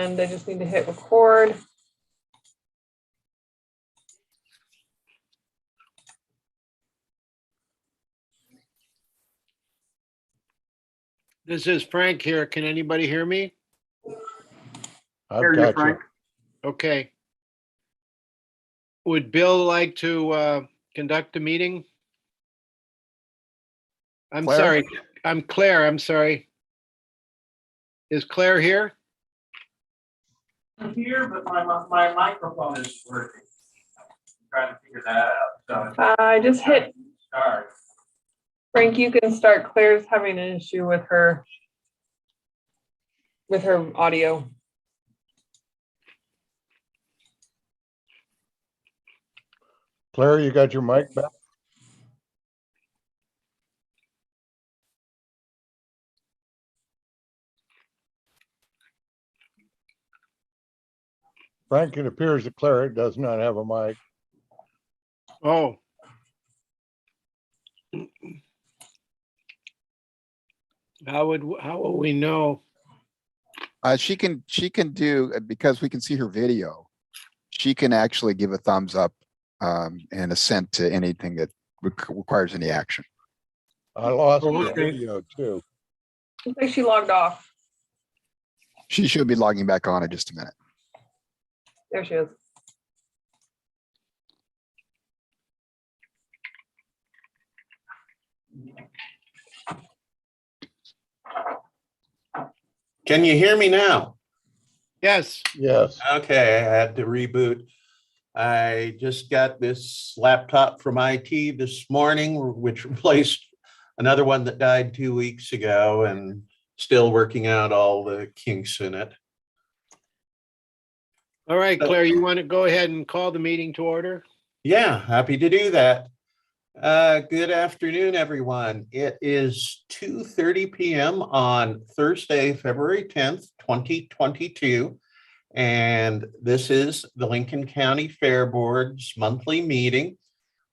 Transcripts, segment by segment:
And I just need to hit record. This is Frank here. Can anybody hear me? I've got you. Okay. Would Bill like to conduct the meeting? I'm Claire? sorry. I'm Claire. I'm sorry. Is Claire here? I'm here, but my microphone is working. I'm trying to figure that out. So I just hit, start. Frank, you can start. Claire's having an issue with her audio. Claire, you got your mic back? Frank, it appears that Claire does not have a mic. Oh. How will we know? She can do, because we can see her video, she can actually give a thumbs up and assent to anything that requires any action. I lost Oh, the okay. video too. Looks like she logged off. She should be logging back on in just a minute. There she is. Can you hear me now? Yes. Yes. Okay, I had to reboot. I just got this laptop from IT this morning, which replaced another one that died 2 weeks ago, and still working out all the kinks in it. All right, Claire, you want to go ahead and call the meeting to order? Yeah, happy to do that. Good afternoon, everyone. It is 2:30 p.m. on Thursday, February 10th, 2022. And this is the Lincoln County Fair Board's monthly meeting.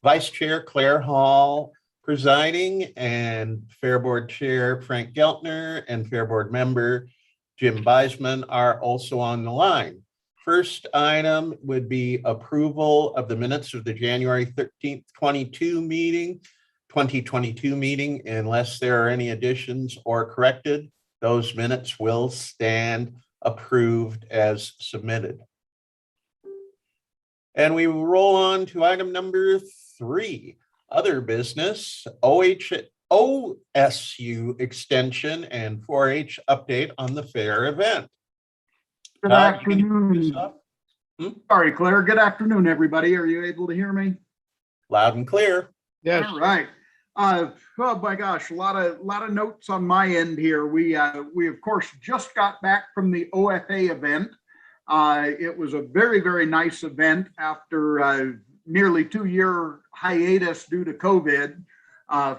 Vice Chair Claire Hall presiding, and Fair Board Chair Frank Geltner and Fair Board member Jim Beisman are also on the line. First item would be approval of the minutes of the January 13th, 2022 meeting. Unless there are any additions or corrected, those minutes will stand approved as submitted. And we will roll on to item number 3, other business, OSU extension and 4-H update on the fair event. Good Todd, you can hear afternoon. yourself? Sorry, Claire. Good afternoon, everybody. Are you able to hear me? Loud and clear. Yes. All right. Oh my gosh, a lot of notes on my end here. We of course just got back from the OFA event. It was a very, very nice event after nearly 2-year hiatus due to COVID.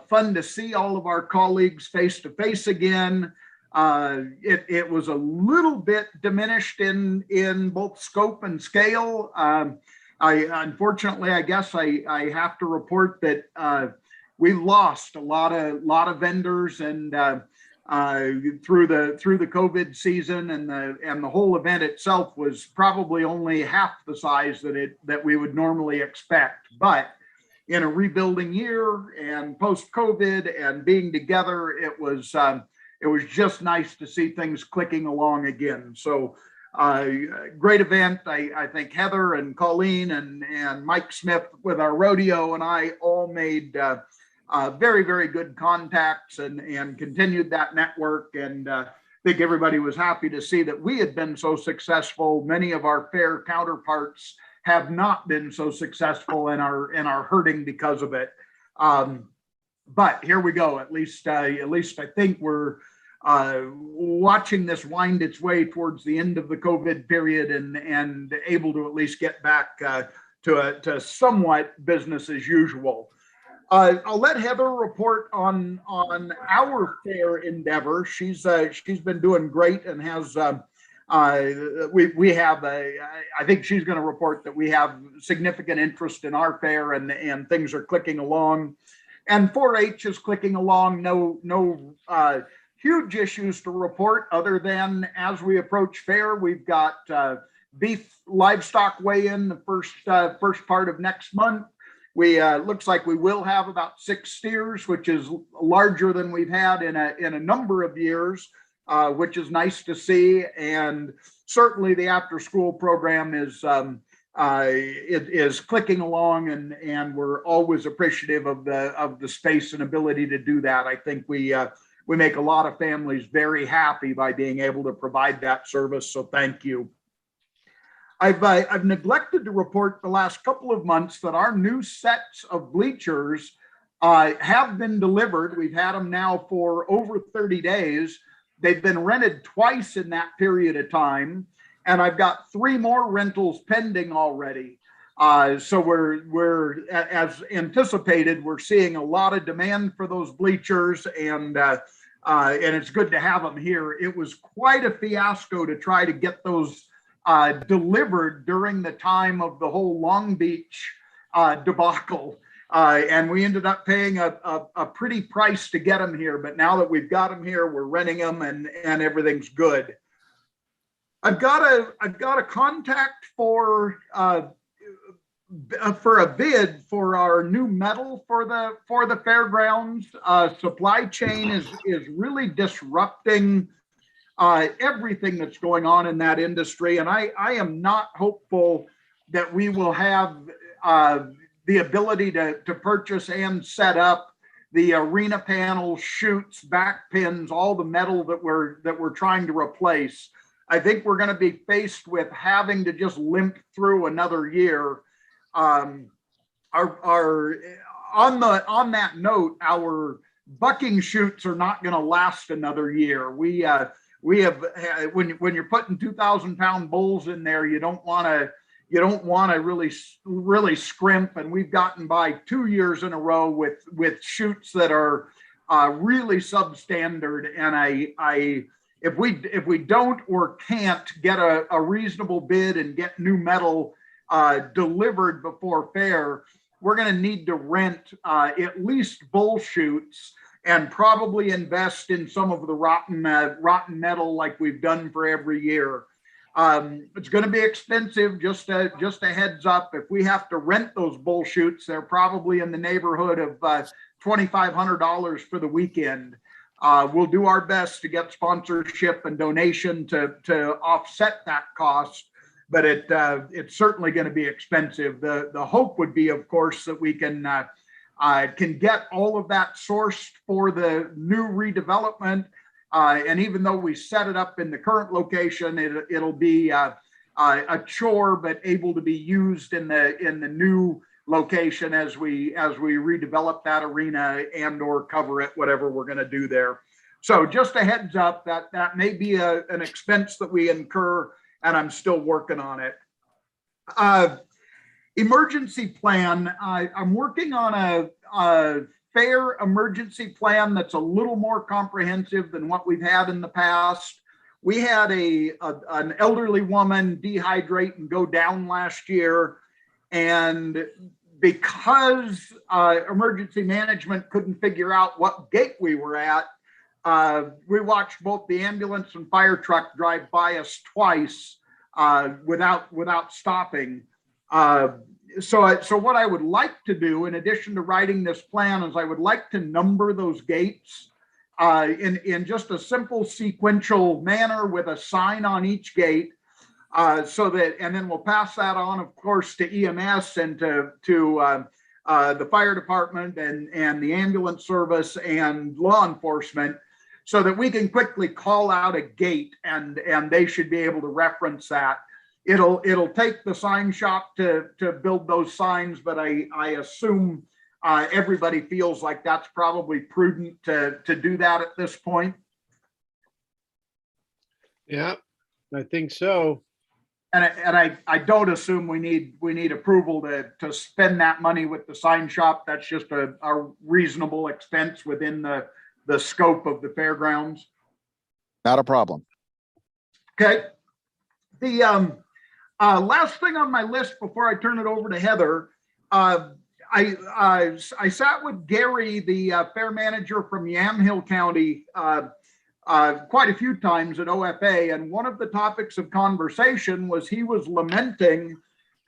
Fun to see all of our colleagues face to face again. It was a little bit diminished in both scope and scale. Unfortunately, I guess I have to report that we lost a lot of vendors and through the COVID season, and the whole event itself was probably only half the size that we would normally expect. But in a rebuilding year and post COVID and being together, it was just nice to see things clicking along again. So great event. I think Heather and Colleen and Mike Smith with our rodeo and I all made very, very good contacts and continued that network. And I think everybody was happy to see that we had been so successful. Many of our fair counterparts have not been so successful and are hurting because of it. But here we go. At least I think we're watching this wind its way towards the end of the COVID period and able to at least get back to somewhat business as usual. I'll let Heather report on our fair endeavor. She's been doing great and has we have I think she's going to report that we have significant interest in our fair and things are clicking along, and 4-H is clicking along. No huge issues to report other than as we approach fair, we've got beef livestock weigh-in the first part of next month. We looks like we will have about 6 steers, which is larger than we've had in a number of years, which is nice to see. And certainly the after-school program is clicking along, and we're always appreciative of the space and ability to do that. I think we make a lot of families very happy by being able to provide that service. So thank you. I've neglected to report the last couple of months that our new sets of bleachers have been delivered. We've had them now for over 30 days. They've been rented twice in that period of time, and I've got 3 more rentals pending already. So we're as anticipated, we're seeing a lot of demand for those bleachers, and it's good to have them here. It was quite a fiasco to try to get those delivered during the time of the whole Long Beach debacle. And we ended up paying a pretty price to get them here. But now that we've got them here, we're renting them, and everything's good. I've got a contact for a bid for our new metal for the fairgrounds. Supply chain is really disrupting everything that's going on in that industry. And I am not hopeful that we will have the ability to purchase and set up the arena panels, chutes, back pins, all the metal that we're trying to replace. I think we're going to be faced with having to just limp through another year. On that note, our bucking chutes are not going to last another year. We have when you're putting 2,000-pound bulls in there, you don't want to really scrimp. And we've gotten by 2 years in a row with chutes that are really substandard. And if we don't or can't get a reasonable bid and get new metal delivered before fair, we're going to need to rent at least bull chutes and probably invest in some of the rotten metal like we've done for every year. It's going to be expensive. Just a heads up. If we have to rent those bull chutes, they're probably in the neighborhood of $2,500 for the weekend. We'll do our best to get sponsorship and donation to offset that cost, but it's certainly going to be expensive. The hope would be, of course, that we can get all of that sourced for the new redevelopment. And even though we set it up in the current location, it'll be a chore, but able to be used in the new location as we redevelop that arena and or cover it, whatever we're going to do there. So just a heads up that may be an expense that we incur, and I'm still working on it. Emergency plan. I'm working on a fair emergency plan that's a little more comprehensive than what we've had in the past. We had an elderly woman dehydrate and go down last year, and because emergency management couldn't figure out what gate we were at, we watched both the ambulance and fire truck drive by us twice without stopping. So what I would like to do, in addition to writing this plan, is I would like to number those gates in just a simple sequential manner with a sign on each gate, so that, and then we'll pass that on, of course, to EMS and to the fire department and the ambulance service and law enforcement, so that we can quickly call out a gate and they should be able to reference that. It'll take the sign shop to build those signs, but I assume everybody feels like that's probably prudent to do that at this point. Yeah, I think so. And I don't assume we need approval to spend that money with the sign shop. That's just a reasonable expense within the scope of the fairgrounds. Not a problem. Okay. The last thing on my list before I turn it over to Heather, I sat with Gary, the fair manager from Yamhill County, quite a few times at OFA, and one of the topics of conversation was he was lamenting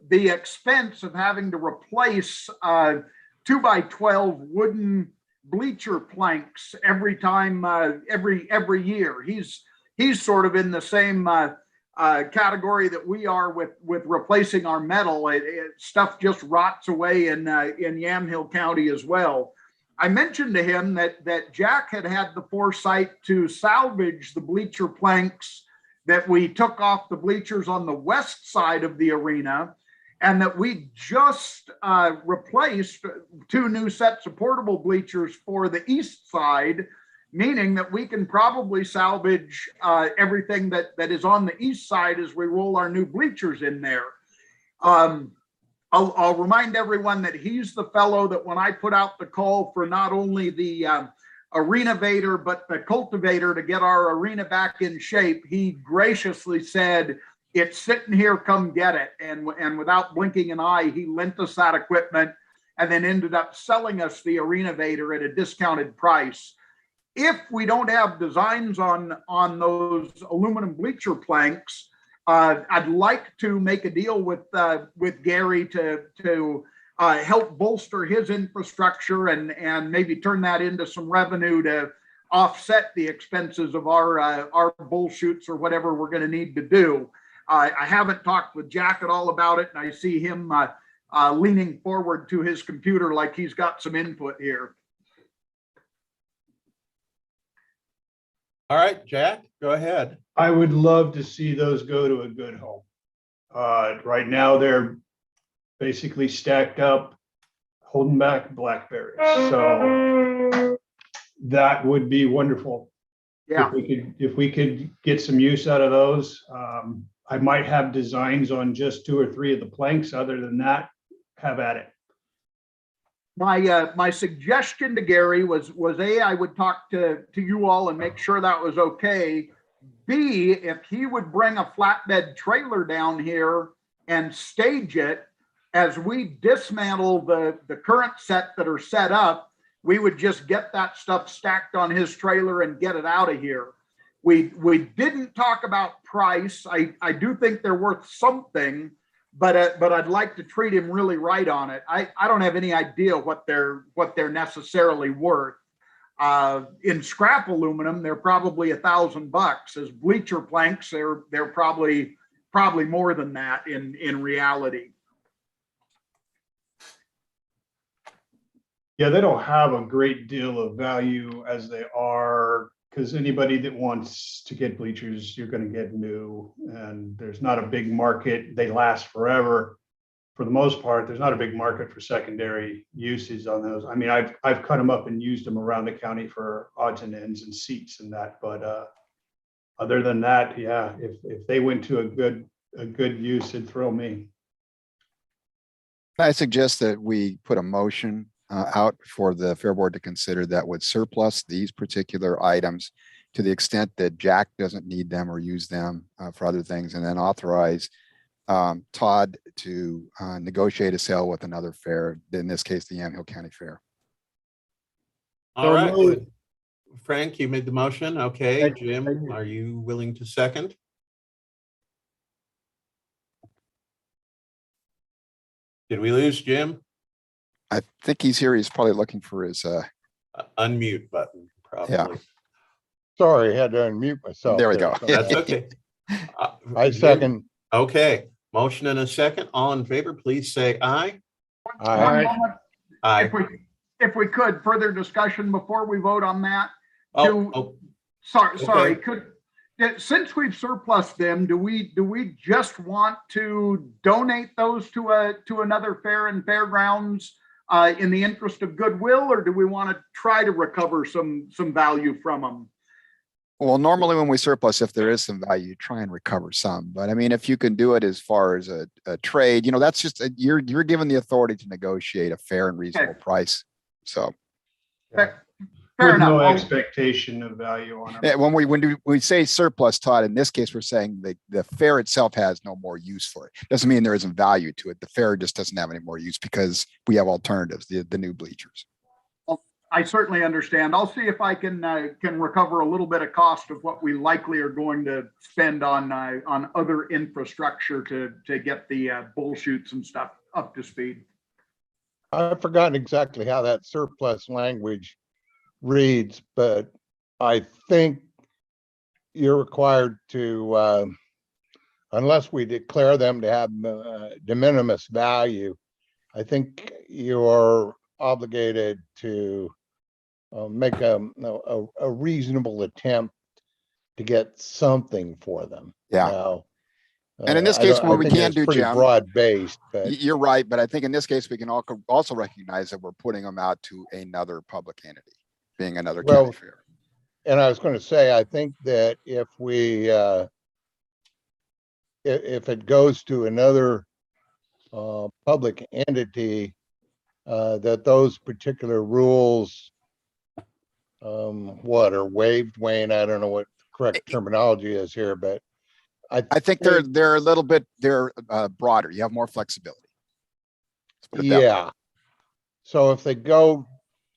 the expense of having to replace 2x12 wooden bleacher planks every time, every year. He's sort of in the same category that we are with replacing our metal. Stuff just rots away in Yamhill County as well. I mentioned to him that Jack had the foresight to salvage the bleacher planks that we took off the bleachers on the west side of the arena, and that we just replaced 2 new sets of portable bleachers for the east side, meaning that we can probably salvage everything that is on the east side as we roll our new bleachers in there. I'll remind everyone that he's the fellow that when I put out the call for not only the Arena-vator, but the cultivator to get our arena back in shape, he graciously said, "It's sitting here, come get it." And without blinking an eye, he lent us that equipment and then ended up selling us the Arena-vator at a discounted price. If we don't have designs on those aluminum bleacher planks, I'd like to make a deal with Gary to help bolster his infrastructure and maybe turn that into some revenue to offset the expenses of our bull shoots or whatever we're going to need to do. I haven't talked with Jack at all about it, and I see him leaning forward to his computer like he's got some input here. All right, Jack, go ahead. I would love to see those go to a good home. Right now, they're basically stacked up, holding back blackberries. So that would be wonderful. Yeah. If we could get some use out of those. I might have designs on just 2 or 3 of the planks. Other than that, have at it. My suggestion to Gary was A, I would talk to you all and make sure that was okay. B, if he would bring a flatbed trailer down here and stage it, as we dismantle the current set that are set up, we would just get that stuff stacked on his trailer and get it out of here. We didn't talk about price. I do think they're worth something, but I'd like to treat him really right on it. I don't have any idea what they're necessarily worth. In scrap aluminum, they're probably $1,000. As bleacher planks, they're probably more than that in reality. Yeah, they don't have a great deal of value as they are, because anybody that wants to get bleachers, you're going to get new, and there's not a big market. They last forever. For the most part, there's not a big market for secondary uses on those. I mean, I've cut them up and used them around the county for odds and ends and seats and that. But other than that, yeah, if they went to a good use, it'd thrill me. I suggest that we put a motion out for the Fair Board to consider that would surplus these particular items to the extent that Jack doesn't need them or use them for other things, and then authorize Todd to negotiate a sale with another fair, in this case, the Yamhill County Fair. All right, moved. Frank, you made the motion. Okay, Jim, are you willing to second? Did we lose Jim? I think he's here. He's probably looking for his, Unmute button, probably. Yeah. Sorry, had to unmute myself. There we go. That's okay. I second. Okay, motion and a second. All in favor, please say aye. Aye. One moment, Aye. if we could, further discussion before we vote on that. Oh, Sorry, okay. Since we've surplus them, do we just want to donate those to another fair and fairgrounds in the interest of goodwill, or do we want to try to recover some value from them? well, normally when we surplus, if there is some value, you try and recover some. But I mean, if you can do it as far as a trade, you know, that's just, you're given the authority to negotiate a fair and reasonable price. So Fair With enough. no I'll- expectation of value on yeah, it. when we say surplus, Todd, in this case, we're saying the fair itself has no more use for it. Doesn't mean there isn't value to it. The fair just doesn't have any more use because we have alternatives, the new bleachers. I certainly understand. I'll see if I can recover a little bit of cost of what we likely are going to spend on other infrastructure to get the bull chutes and stuff up to speed. I've forgotten exactly how that surplus language reads, but I think you're required to, unless we declare them to have de minimis value, I think you're obligated to make a reasonable attempt to get something for them. Yeah. Now, And in this I case, don't- I what we think can it's do, pretty Jim, broad-based, but you're right, but I think in this case, we can also recognize that we're putting them out to another public entity, being another Well, county fair. and I was going to say, I think that if we, if it goes to another public entity, that those particular rules, what are waived, Wayne? I don't know what the correct terminology is here, but I think they're a little bit, they're broader. You have more flexibility. Let's put it that way. yeah. So if they go,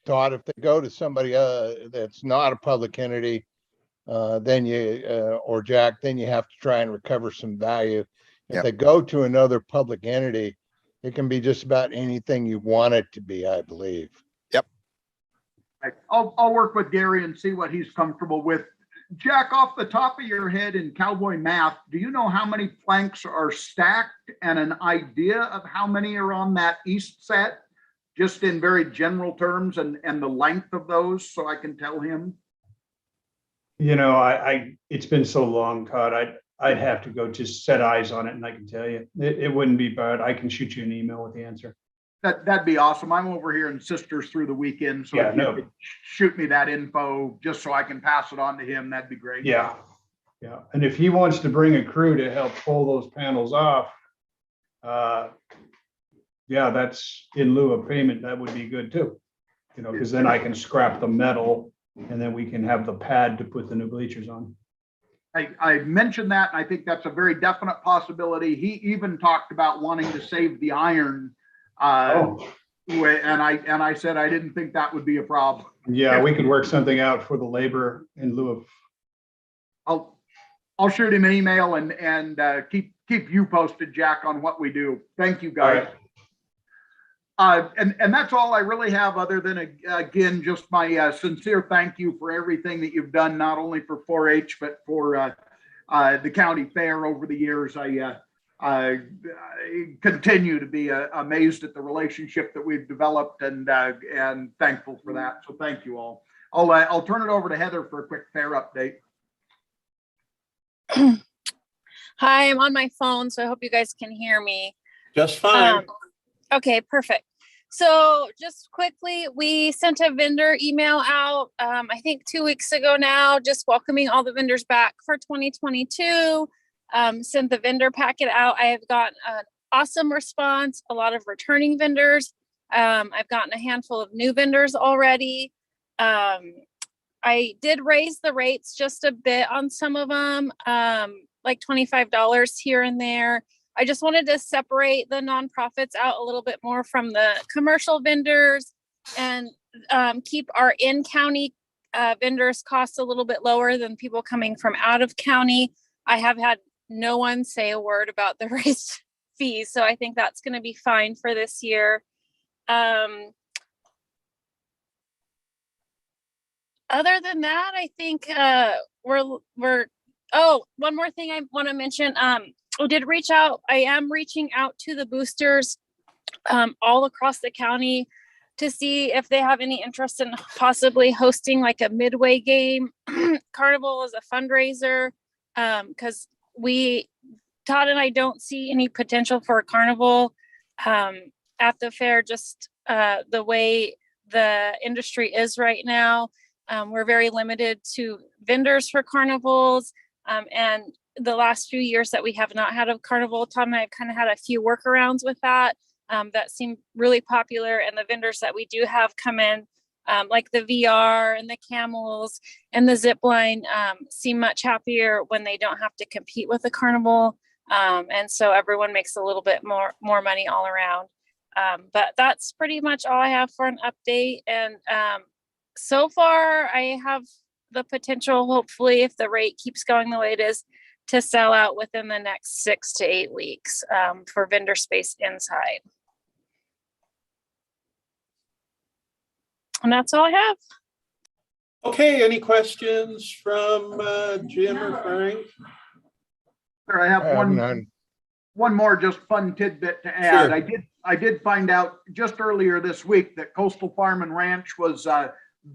Todd, if they go to somebody that's not a public entity, then you, or Jack, then you have to try and recover some value. If Yep. they go to another public entity, it can be just about anything you want it to be, I believe. I'll work with Gary and see what he's comfortable with. Jack, off the top of your head in cowboy math, do you know how many planks are stacked and an idea of how many are on that east set? Just in very general terms and the length of those, so I can tell him. You know, it's been so long, Todd, I'd have to go just set eyes on it and I can tell you, it wouldn't be bad. I can shoot you an email with the answer. That'd be awesome. I'm over here in Sisters through the weekend, so Yeah, if you no. could shoot me that info just so I can pass it on to him, that'd be great. Yeah, yeah. And if he wants to bring a crew to help pull those panels off, yeah, that's in lieu of payment. That would be good too. You know, because then I can scrap the metal and then we can have the pad to put the new bleachers on. I mentioned that, and I think that's a very definite possibility. He even talked about wanting to save the iron. And I said I didn't think that would be a problem. Yeah, we could work something out for the labor in lieu of. I'll shoot him an email and keep you posted, Jack, on what we do. Thank you, guys. And that's all I really have, other than again just my sincere thank you for everything that you've done, not only for 4-H but for the county fair over the years. I continue to be amazed at the relationship that we've developed and thankful for that. So thank you all. I'll turn it over to Heather for a quick fair update. Hi, I'm on my phone, so I hope you guys can hear me. Just fine. Okay, perfect. So just quickly, we sent a vendor email out, I think 2 weeks ago now, just welcoming all the vendors back for 2022. Sent the vendor packet out. I have gotten an awesome response, a lot of returning vendors. I've gotten a handful of new vendors already. I did raise the rates just a bit on some of them, like $25 here and there. I just wanted to separate the nonprofits out a little bit more from the commercial vendors and keep our in-county vendors costs a little bit lower than people coming from out of county. I have had no one say a word about the raised fees, so I think that's going to be fine for this year. Other than that, I think we're oh, one more thing I want to mention. I did reach out. I am reaching out to the boosters all across the county to see if they have any interest in possibly hosting like a midway game carnival as a fundraiser. Because Todd and I don't see any potential for a carnival at the fair, just the way the industry is right now. We're very limited to vendors for carnivals. And the last few years that we have not had a carnival, Todd and I have kind of had a few workarounds with that that seem really popular. And the vendors that we do have come in, like the VR and the camels and the zip line, seem much happier when they don't have to compete with the carnival. And so everyone makes a little bit more money all around. But that's pretty much all I have for an update. And so far I have the potential, hopefully, if the rate keeps going the way it is, to sell out within the next 6 to 8 weeks for vendor space inside. And that's all I have. Okay, any questions from Jim or Frank? There, I have None. one more just fun tidbit to add. Sure. I did find out just earlier this week that Coastal Farm and Ranch was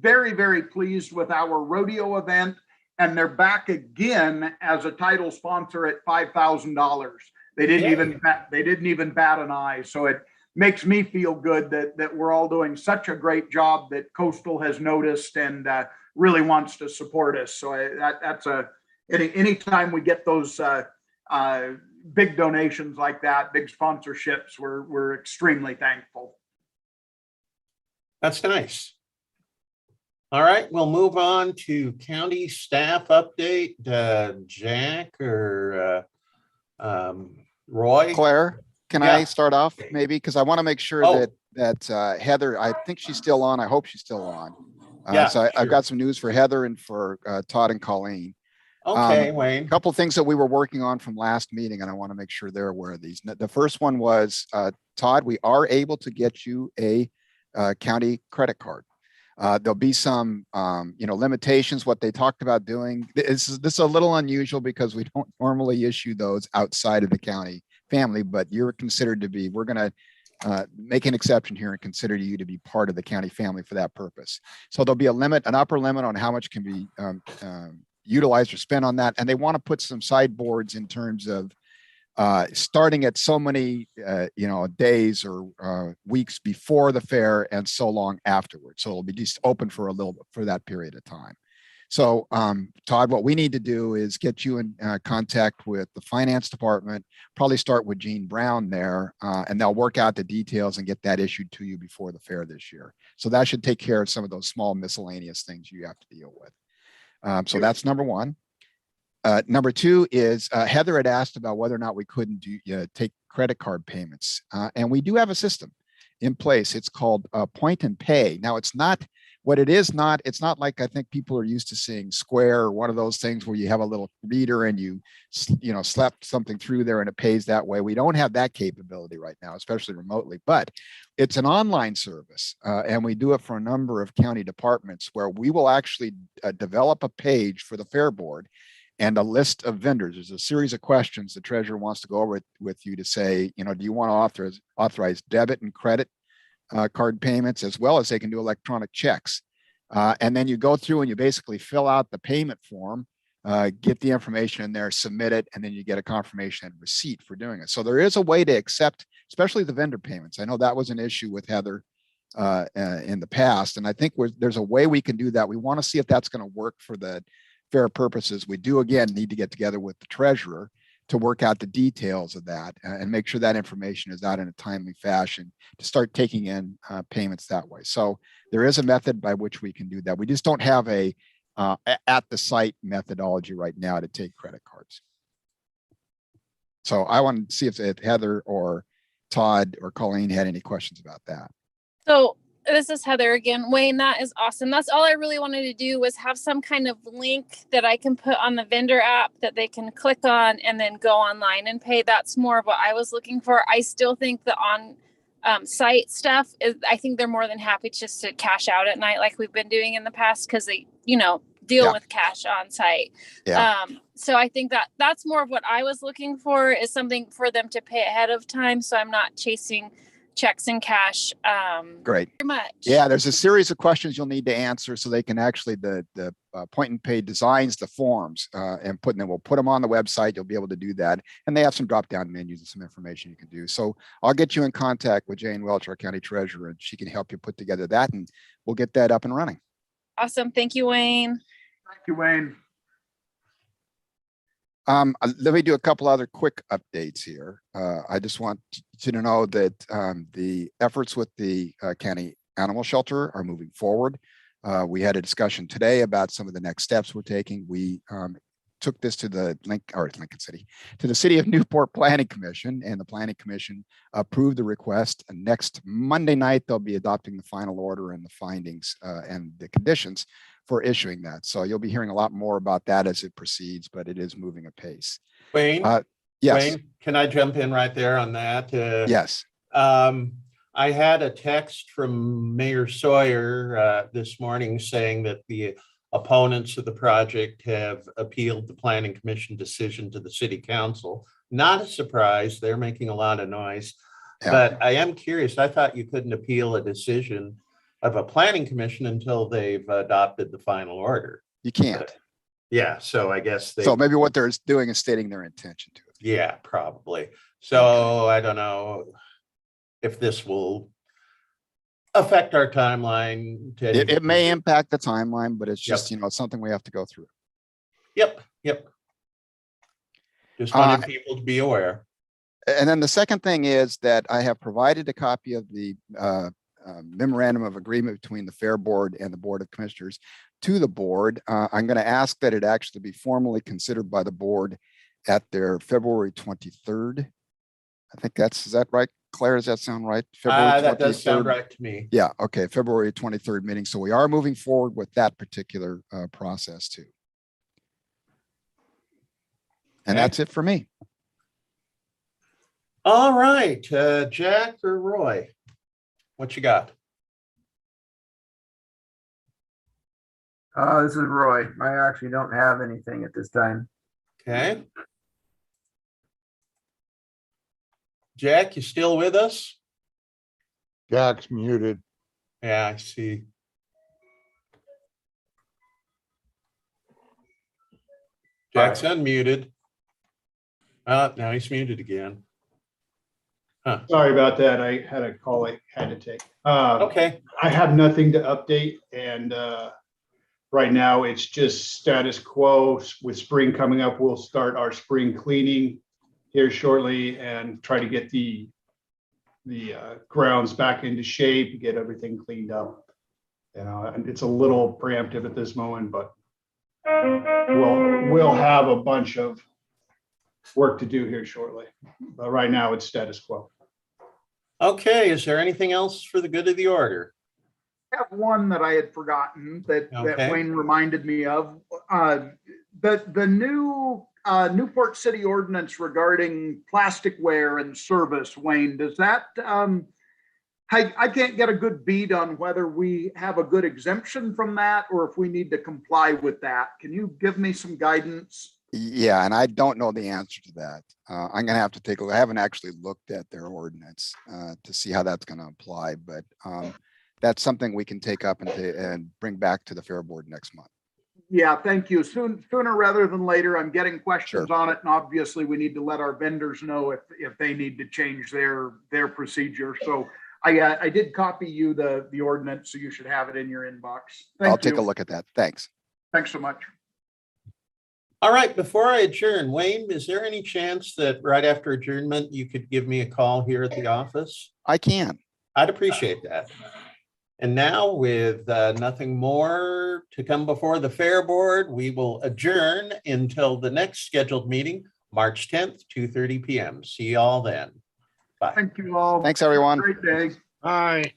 very, very pleased with our rodeo event, and they're back again as a title sponsor at $5,000. They didn't even bat an eye. So it makes me feel good that we're all doing such a great job, that Coastal has noticed and really wants to support us. So that's anytime we get those big donations like that, big sponsorships, we're extremely thankful. That's nice. All right, we'll move on to county staff update. Jack or Roy? Claire, can Yeah. I start off maybe? Because I want to make sure Oh. that Heather, I think she's still on. I hope she's still on. Yeah, So I've sure. got some news for Heather and for Todd and Colleen. Okay, A Wayne. couple of things that we were working on from last meeting, and I want to make sure they're aware of these. The first one was, Todd, we are able to get you a county credit card. There'll be some, limitations. What they talked about doing. This is a little unusual because we don't normally issue those outside of the county family, but you're considered to be. We're going to make an exception here and consider you to be part of the county family for that purpose. So there'll be an upper limit on how much can be utilized or spent on that, and they want to put some sideboards in terms of starting at so many days or weeks before the fair and so long afterwards. So it'll be just open for that period of time. So Todd, what we need to do is get you in contact with the finance department, probably start with Gene Brown there, and they'll work out the details and get that issued to you before the fair this year. So that should take care of some of those small miscellaneous things you have to deal with. So that's number one. Number two is Heather had asked about whether or not we couldn't take credit card payments. And we do have a system in place. It's called Point and Pay. Now, it's not like I think people are used to seeing Square or one of those things where you have a little reader and you slap something through there and it pays that way. We don't have that capability right now, especially remotely, but it's an online service. And we do it for a number of county departments where we will actually develop a page for the Fair Board and a list of vendors. There's a series of questions the treasurer wants to go over with you to say, do you want to authorize debit and credit card payments, as well as they can do electronic checks. And then you go through and you basically fill out the payment form, get the information in there, submit it, and then you get a confirmation and receipt for doing it. So there is a way to accept, especially the vendor payments. I know that was an issue with Heather in the past, and I think there's a way we can do that. We want to see if that's going to work for the fair purposes. We do, again, need to get together with the treasurer to work out the details of that and make sure that information is out in a timely fashion to start taking in payments that way. So there is a method by which we can do that. We just don't have a at the site methodology right now to take credit cards. So I want to see if Heather or Todd or Colleen had any questions about that. So this is Heather again. Wayne, that is awesome. That's all I really wanted to do, was have some kind of link that I can put on the vendor app that they can click on and then go online and pay. That's more of what I was looking for. I still think the site stuff I think they're more than happy just to cash out at night like we've been doing in the past, because they, deal with cash on site. Yeah. So I think that's more of what I was looking for, is something for them to pay ahead of time, so I'm not chasing checks and cash. Great. Very much. Yeah, there's a series of questions you'll need to answer so they can actually, the Point and Pay designs the forms and we'll put them on the website. You'll be able to do that. And they have some drop-down menus and some information you can do. So I'll get you in contact with Jane Welch, our county treasurer, and she can help you put together that, and we'll get that up and running. Awesome. Thank you, Wayne. Thank you, Wayne. Let me do a couple other quick updates here. I just want you to know that the efforts with the county animal shelter are moving forward. We had a discussion today about some of the next steps we're taking. We took this to the Lincoln City, to the City of Newport Planning Commission, and the Planning Commission approved the request. And next Monday night, they'll be adopting the final order and the findings and the conditions for issuing that. So you'll be hearing a lot more about that as it proceeds, but it is moving apace. Wayne, Yes. Wayne, can I jump in right there on that? Yes. I had a text from Mayor Sawyer this morning saying that the opponents of the project have appealed the Planning Commission decision to the City Council. Not a surprise, they're making a lot of noise. Yeah. But I am curious, I thought you couldn't appeal a decision of a Planning Commission until they've adopted the final order. You can't. But, yeah, so I guess they. So maybe what they're doing is stating their intention to it. Yeah, probably. So I don't know if this will affect our timeline. It may impact the timeline, but it's just, you know, it's something we have to go through. Yep. Just wanted people to be aware. And then the second thing is that I have provided a copy of the memorandum of agreement between the Fair Board and the Board of Commissioners to the board. I'm going to ask that it actually be formally considered by the board at their February 23rd. I think is that right? Claire, does that sound right? February That does sound 23rd? right to me. Yeah, okay, February 23rd meeting. So we are moving forward with that particular process too. And Okay. that's it for me. All right, Jack or Roy, what you got? This is Roy. I actually don't have anything at this time. Okay. Jack, you still with us? Jack's muted. Yeah, I see. Jack's unmuted. Now he's muted again. Huh. Sorry about that. I had a call I had to take. Okay. I have nothing to update, and right now it's just status quo. With spring coming up, we'll start our spring cleaning here shortly and try to get the grounds back into shape, get everything cleaned up. You know, and it's a little preemptive at this moment, but we'll have a bunch of work to do here shortly. But right now it's status quo. Okay, is there anything else for the good of the order? I have one that I had forgotten that Okay. Wayne reminded me of. The new Newport City ordinance regarding plasticware and service, Wayne, does that, I can't get a good beat on whether we have a good exemption from that or if we need to comply with that. Can you give me some guidance? Yeah, and I don't know the answer to that. I'm gonna have to take a look. I haven't actually looked at their ordinance to see how that's gonna apply, but that's something we can take up and bring back to the Fair Board next month. Yeah, thank you. Sooner rather than later, I'm getting questions Sure. on it, and obviously we need to let our vendors know if they need to change their procedure. So I did copy you the ordinance, so you should have it in your inbox. I'll Thank take a you. look at that. Thanks. Thanks so much. All right, before I adjourn, Wayne, is there any chance that right after adjournment, you could give me a call here at the office? I can. I'd appreciate that. And now with nothing more to come before the Fair Board, we will adjourn until the next scheduled meeting, March 10th, 2:30 p.m. See you all then. Bye. Thank you all. Thanks, everyone. Great day. Aye.